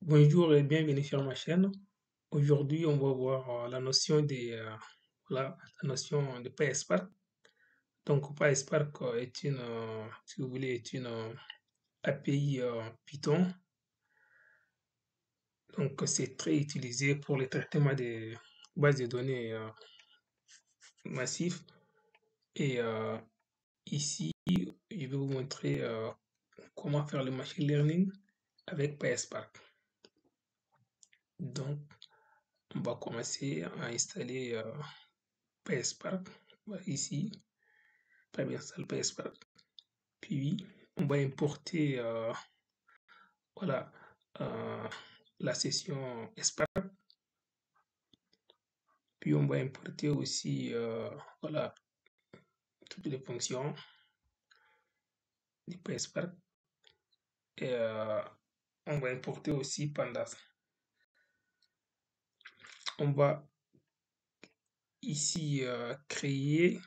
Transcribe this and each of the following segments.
Bonjour et bienvenue sur ma chaîne. Aujourd'hui, on va voir la notion voilà, la notion de PySpark. Donc, PySpark est si vous voulez, est une API Python. Donc, c'est très utilisé pour le traitement des bases de données massives. Et ici, je vais vous montrer comment faire le machine learning avec PySpark. Donc, on va commencer à installer PySpark ici, pas bien installer PySpark. Puis, on va importer voilà, euh, la session Spark. Puis, on va importer aussi voilà, toutes les fonctions du PySpark. Et on va importer aussi Pandas. On va ici créer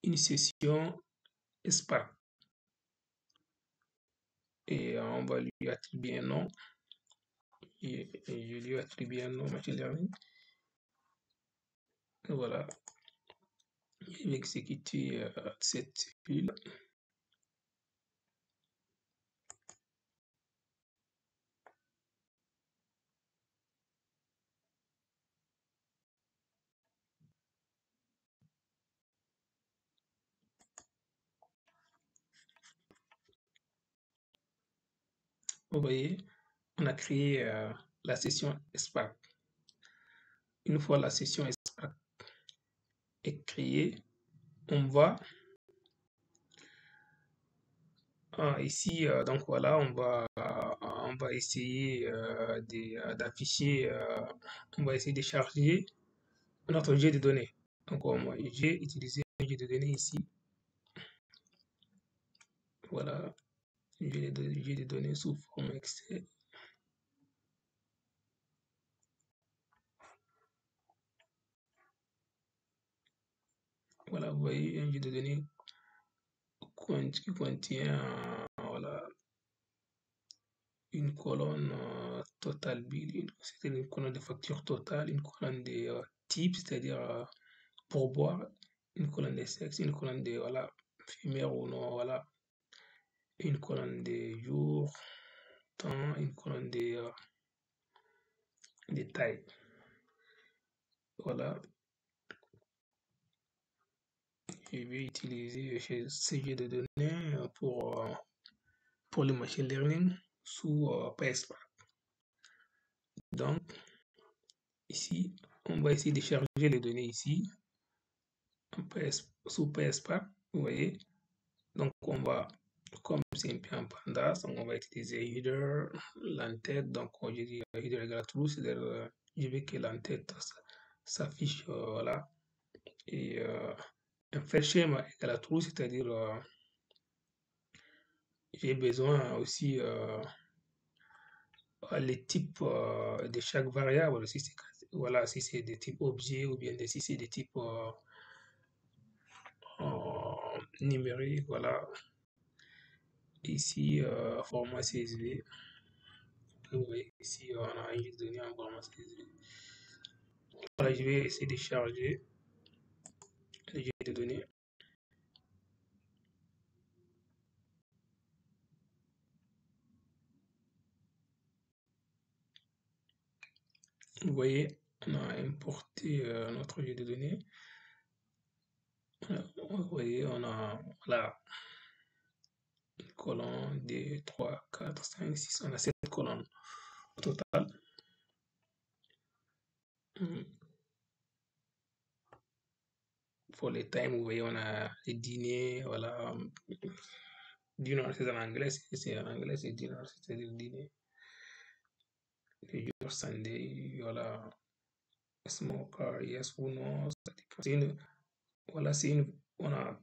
une session Spark. Et on va lui attribuer un nom. Et je lui attribue un nom machine learning. Et voilà. Je vais exécuter cette cellule. Vous voyez, on a créé la session Spark. Une fois la session Spark est créée, on va ici, donc voilà, on va essayer d'afficher, on va essayer de charger notre objet de données. Donc, j'ai utilisé un objet de données ici. Voilà, j'ai des données sous forme Excel. Voilà, vous voyez, un objet de données qui contient voilà, une colonne total bill, c'est une colonne de facture totale, une colonne de type, c'est-à-dire pourboire, une colonne de sexe, une colonne de voilà, femelle ou non, voilà, une colonne de jour, temps, une colonne de taille. Voilà, je vais utiliser ce jeu de données pour le machine learning sous PySpark. Donc, ici, on va essayer de charger les données ici sous PySpark, vous voyez. Donc, on va, comme c'est un peu en pandas, on va utiliser header, l'entête. Donc, je dis header égale true, c'est-à-dire je veux que l'entête s'affiche, voilà. Et un fait schéma égale true, c'est-à-dire j'ai besoin aussi les types de chaque variable, si c'est voilà, si c'est des types objets ou bien si c'est des types numériques, voilà. Ici, format CSV. Vous voyez ici, on a une donnée en format CSV. Voilà, je vais essayer de charger le jeu de données. Vous voyez, on a importé notre jeu de données. Vous voyez, on a voilà, une colonne, 2, 3, 4, 5, 6, on a 7 colonnes au total. Pour les times, vous voyez, on a les dîners, voilà. Dinner, c'est en anglais, c'est dinner, c'est-à-dire dîner. Les jours Sunday, voilà. Smoker, yes ou non, ça dépend. Voilà, on a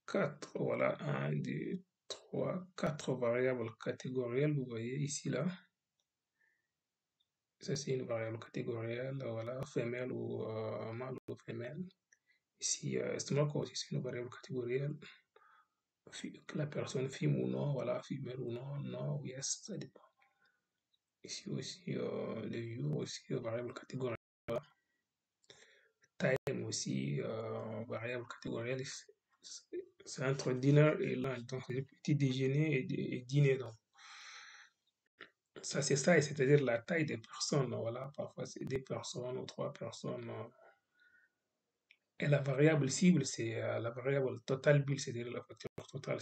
4, voilà, un 2 3 4 variables catégorielles, vous voyez ici, là. Ça, c'est une variable catégorielle, voilà, femelle ou mâle ou femelle. Ici, smoker aussi, c'est une variable catégorielle. La personne femme ou non, voilà, femelle ou non, non, yes, ça dépend. Ici aussi, le jour aussi, variable catégorielle. Time aussi, variable catégorielle. C'est entre dinner et lunch. Donc, c'est petit déjeuner et dîner. Donc, ça, c'est ça, et c'est-à-dire la taille des personnes. Voilà, parfois, c'est 2 personnes ou 3 personnes. Et la variable cible, c'est la variable total bill, c'est-à-dire la facture totale.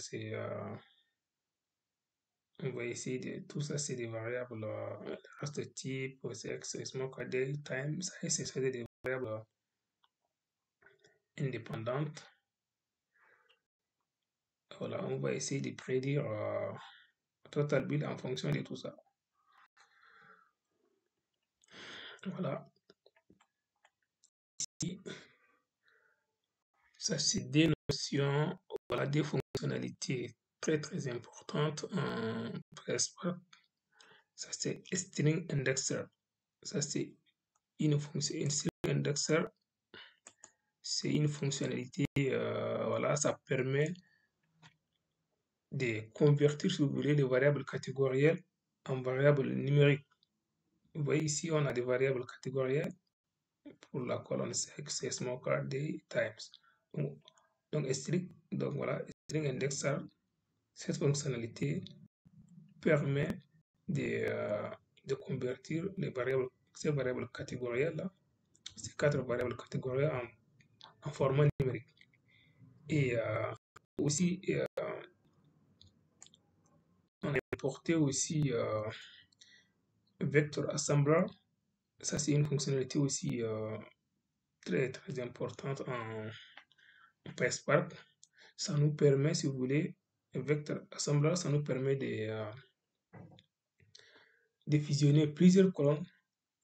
On va essayer de. Tout ça, c'est des variables. Le reste de type, sexe, smoke, day, time. Ça, c'est des variables indépendantes. Voilà, on va essayer de prédire total bill en fonction de tout ça. Voilà. Ici, ça, c'est des notions, voilà, des fonctionnalités très très importantes en PressSpark. Ça, c'est string indexer. Ça, c'est une fonction. Un string indexer, c'est une fonctionnalité, voilà, ça permet de convertir, si vous voulez, les variables catégorielles en variables numériques. Vous voyez ici, on a des variables catégorielles pour la colonne sexe, smoker, day, times. Donc, donc voilà, string indexer, cette fonctionnalité permet de convertir ces variables catégorielles-là, ces 4 variables catégorielles en format numérique. Et aussi, on a importé aussi Vector Assembler. Ça, c'est une fonctionnalité aussi très très importante en PySpark. Ça nous permet, si vous voulez, Vector Assembler, ça nous permet de fusionner plusieurs colonnes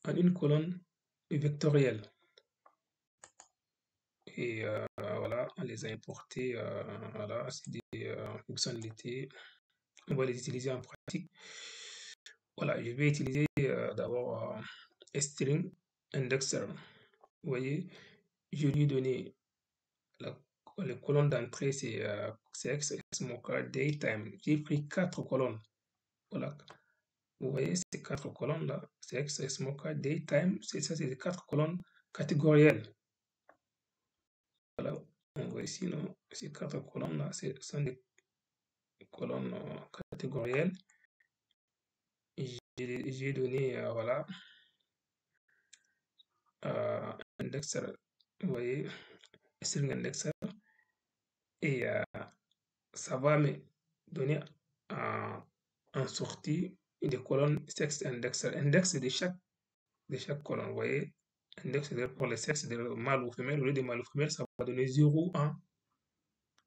en une colonne vectorielle. Et voilà, on les a importés. Voilà, c'est des fonctionnalités. On va les utiliser en pratique. Voilà, je vais utiliser d'abord string indexer. Vous voyez, je lui ai donné les colonnes d'entrée, c'est sex, smoker, daytime. J'ai pris 4 colonnes. Voilà. Vous voyez ces 4 colonnes-là, sex, smoker, daytime, c'est ça, c'est les 4 colonnes catégorielles. Voilà, on voit ici, non, ces 4 colonnes-là, ce sont des colonnes catégorielles. J'ai donné, voilà, indexer, vous voyez, string indexer, et ça va me donner en sortie des colonnes sexe indexer. Index de chaque colonne, vous voyez, index pour les sexes de mâle ou femelle. Au lieu de mâle ou femelle, ça va donner 0, 1.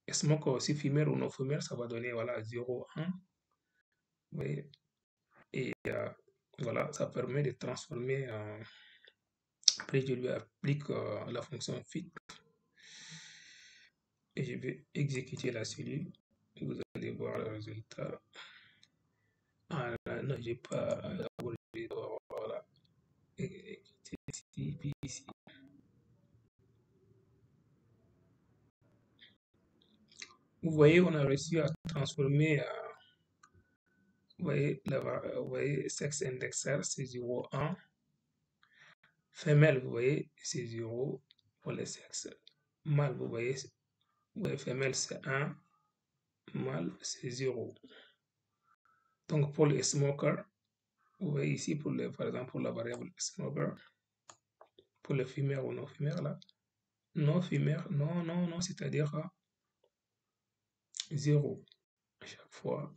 Et smoke aussi femelle ou non femelle, ça va donner voilà, 0, 1. Vous voyez, et voilà, ça permet de transformer. Après, je lui applique la fonction fit et je vais exécuter la cellule. Et vous allez voir le résultat. Ah non, j'ai pas abordé. Voilà. Ici. Vous voyez, on a réussi à transformer, vous voyez, sexe indexer, c'est 0, 1. Femelle, vous voyez, c'est 0 pour les sexes. Mâle, vous voyez, femelle, c'est 1. Mâle, c'est 0. Donc, pour les smokers, vous voyez ici, par exemple, pour la variable smoker, pour le femelle ou non femelle, là, non femelle, non, c'est-à-dire 0 à chaque fois.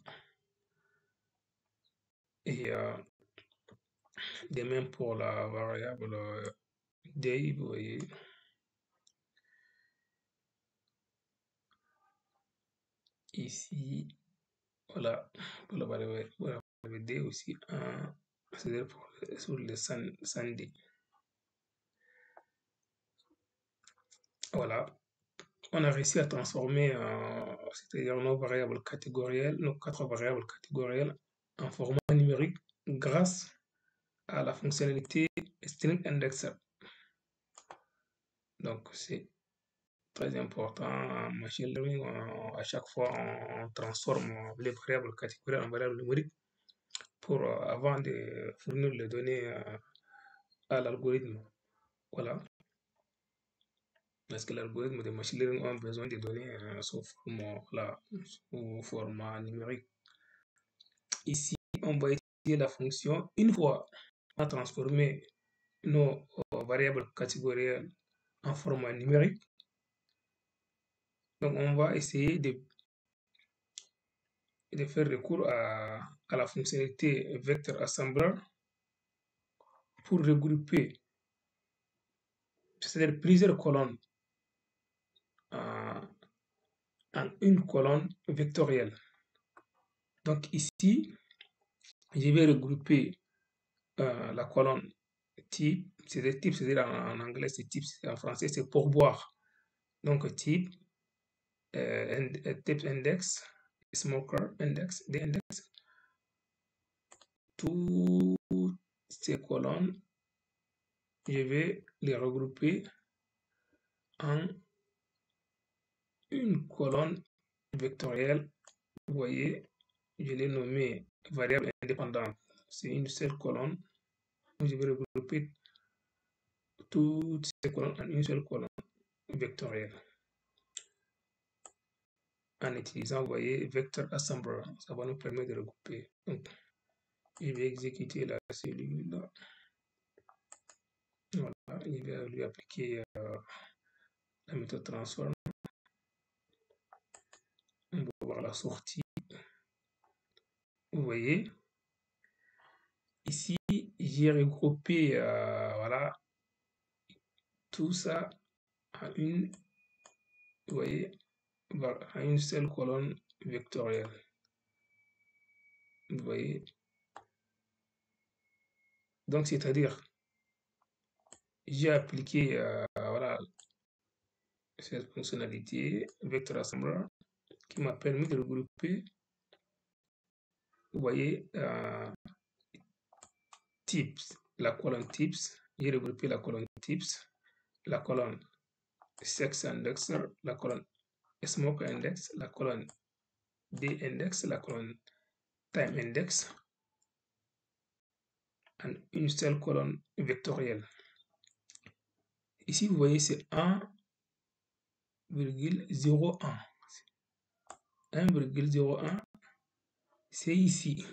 Et de même pour la variable day, vous voyez, ici, voilà, pour la variable day aussi, c'est-à-dire sur le Sunday. Voilà, on a réussi à transformer, c'est-à-dire nos variables catégorielles, nos 4 variables catégorielles en format numérique grâce à la fonctionnalité string indexer. Donc, c'est très important en machine learning. À chaque fois, on transforme les variables catégorielles en variables numériques avant de fournir les données à l'algorithme. Voilà. Parce que l'algorithme de machine learning a besoin de données sous format numérique. Ici, on va utiliser la fonction une fois on a transformé nos variables catégorielles en format numérique. Donc, on va essayer de faire recours à la fonctionnalité vector assembler pour regrouper, c'est-à-dire plusieurs colonnes en une colonne vectorielle. Donc ici, je vais regrouper la colonne type, c'est-à-dire en anglais c'est type, en français c'est pourboire. Donc type, type index, smoker index, des index, toutes ces colonnes, je vais les regrouper en une colonne vectorielle. Vous voyez, je l'ai nommé variable indépendante. C'est une seule colonne. Je vais regrouper toutes ces colonnes en une seule colonne vectorielle. En utilisant, vous voyez, vector assembler. Ça va nous permettre de regrouper. Donc, je vais exécuter la cellule. Voilà, je vais lui appliquer la méthode transform. On va voir la sortie. Vous voyez, ici, j'ai regroupé voilà, tout ça à une, vous voyez, à une seule colonne vectorielle. Vous voyez. Donc, c'est-à-dire, j'ai appliqué voilà, cette fonctionnalité vector assembler qui m'a permis de regrouper, vous voyez, types, la colonne types, j'ai regroupé la colonne types, la colonne sex index, la colonne smoke index, la colonne day index, la colonne time index, en une seule colonne vectorielle. Ici, vous voyez, c'est 1,01. 1,01, c'est ici.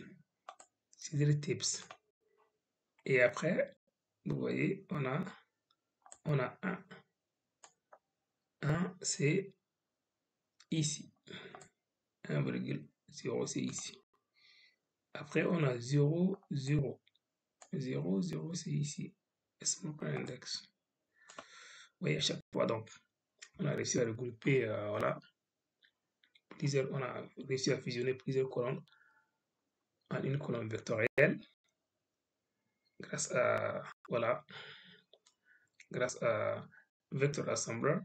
C'est les tips. Et après, vous voyez, on a 1. 1, c'est ici. 1,0, c'est ici. Après, on a 0, 0. 0, 0, c'est ici. Smoke index. Vous voyez, à chaque fois, donc, on a réussi à regrouper, voilà, on a réussi à fusionner plusieurs colonnes en une colonne vectorielle grâce à, voilà, grâce à vector assembler.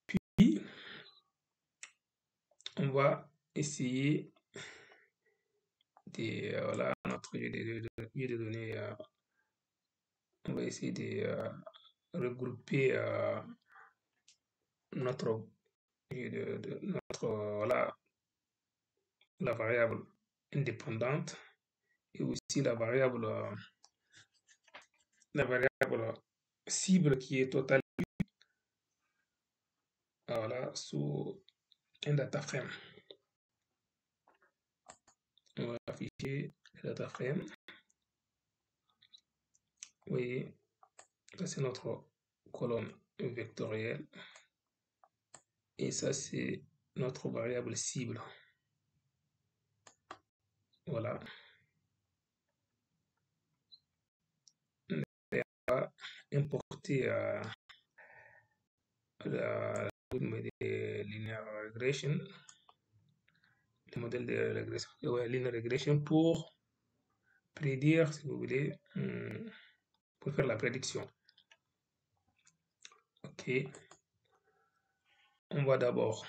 Puis, on va essayer de, voilà, notre jeu de données, on va essayer de regrouper notre voilà, la variable indépendante et aussi la variable cible qui est totale, voilà, sous un data frame. On va afficher le data frame. Vous voyez, ça c'est notre colonne vectorielle et ça c'est notre variable cible. Voilà. On va importer l'algorithme de linear regression, le modèle de régression, linear regression pour prédire, si vous voulez, pour faire la prédiction. Ok. On va d'abord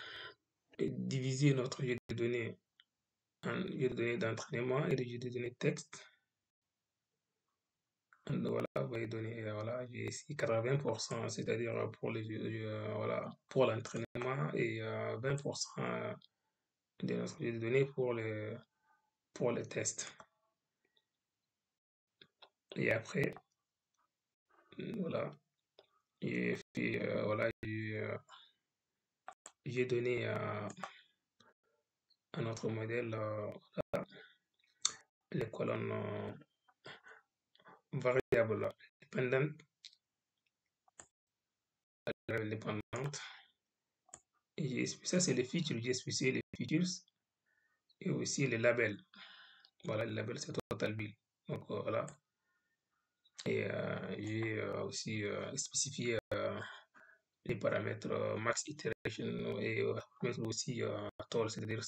diviser notre jeu de données en jeu de données d'entraînement et de jeu de données texte. Voilà, vous voyez donner, voilà, j'ai ici 80%, c'est-à-dire pour les voilà, pour l'entraînement et 20% de notre jeu de données pour pour le test. Et après, voilà, j'ai fait, voilà, j'ai donné à notre modèle les colonnes variables dépendantes, dépendantes. Et ça, c'est les features. J'ai spécifié les features et aussi les labels. Voilà, les labels, c'est total bill. Donc, voilà. Et j'ai aussi spécifié les paramètres max iteration et paramètres aussi toll, c'est-à-dire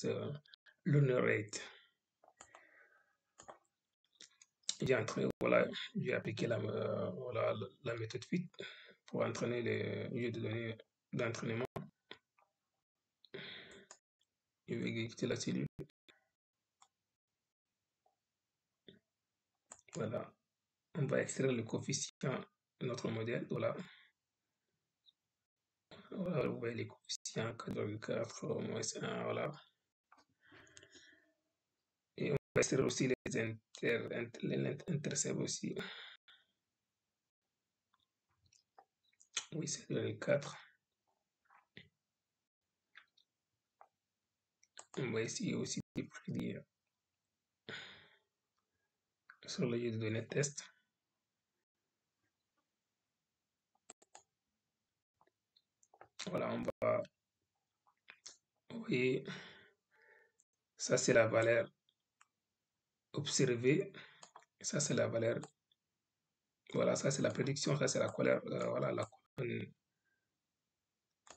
learner rate. Voilà, j'ai appliqué voilà, la méthode FIT pour entraîner les jeux de données d'entraînement. Je vais exécuter la cellule. Voilà. On va extraire le coefficient de notre modèle. Voilà. Voilà, vous voyez les coefficients 4,4 moins 1. Voilà. Et on va extraire aussi les intercepts aussi. Oui, c'est le 4. On va essayer aussi de prédire sur le jeu de données test. Voilà, on va. Vous voyez, ça c'est la valeur observée. Ça c'est la valeur. Voilà, ça c'est la prédiction. Ça c'est la colère. Voilà, la colonne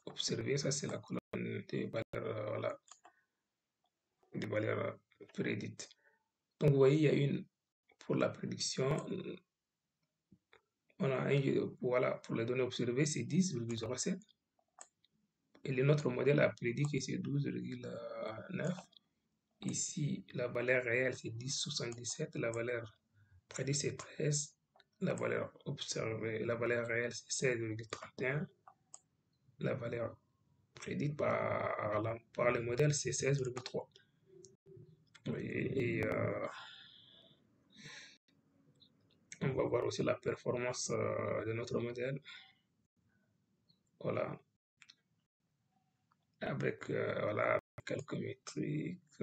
observée. Ça c'est la colonne des valeurs. Voilà, des valeurs prédites. Donc vous voyez, il y a une pour la prédiction. On a voilà, pour les données observées, c'est 10,07. Et notre modèle a prédit que c'est 12,9. Ici, la valeur réelle, c'est 10,77. La valeur prédite, c'est 13. La valeur observée, la valeur réelle, c'est 16,31. La valeur prédite par le modèle, c'est 16,3. Et on va voir aussi la performance de notre modèle. Voilà. Avec voilà, quelques métriques.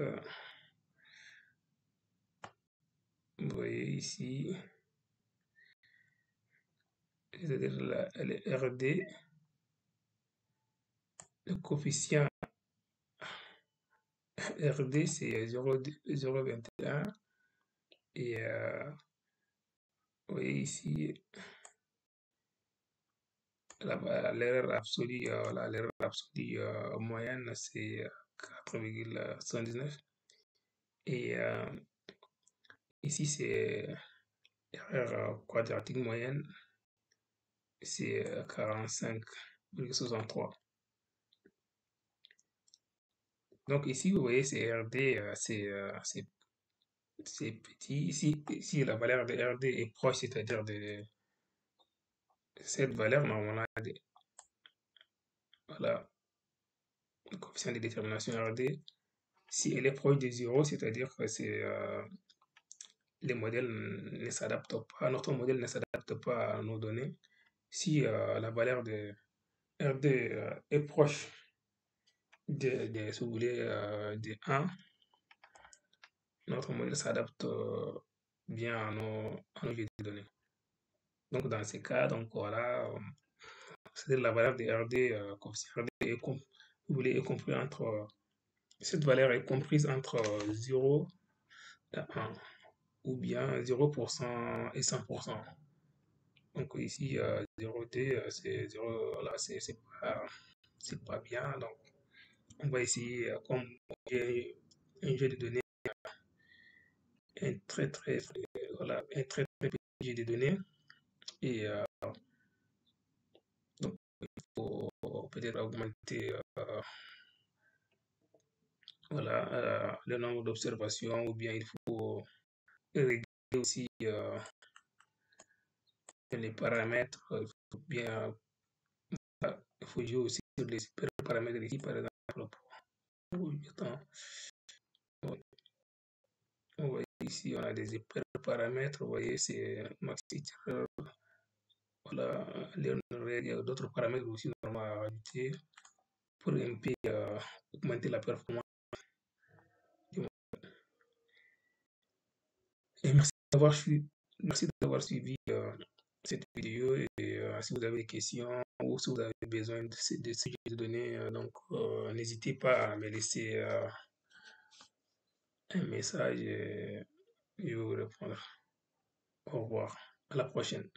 Vous voyez ici, c'est-à-dire le RD, le coefficient RD c'est 0,21 et vous voyez ici l'erreur absolue, l'erreur absolue moyenne c'est 4,79 et ici c'est erreur quadratique moyenne c'est 45,63. Donc ici, vous voyez, c'est RD, c'est petit. Ici, la valeur de RD est proche, c'est-à-dire de cette valeur, normalement, voilà, le coefficient de détermination RD. Si elle est proche de 0, c'est-à-dire que les modèles ne s'adaptent pas, notre modèle ne s'adapte pas à nos données. Si la valeur de RD est proche si vous voulez, de 1, notre modèle s'adapte bien à nos jeux de données. Donc, dans ces cas, donc voilà, c'est-à-dire la valeur de RD, coefficient RD vous voulez, est compris entre, cette valeur est comprise entre 0 et 1, ou bien 0% et 100%. Donc ici, 0D, c'est 0, voilà, c'est pas bien. Donc, on va essayer, comme j'ai un jeu de données, un voilà, un très petit jeu de données, et donc, il faut peut-être augmenter voilà, le nombre d'observations, ou bien il faut régler aussi les paramètres, il faut bien, il faut jouer aussi sur les paramètres ici, par exemple, oui, attends. ici, on a des paramètres. Vous voyez, c'est max iter. Voilà, il y a d'autres paramètres aussi normalement à rajouter pour un peu augmenter la performance. Et merci d'avoir suivi cette vidéo. Et si vous avez des questions ou si vous avez besoin de ces données, donc n'hésitez pas à me laisser un message et je vais vous répondre. Au revoir. À la prochaine.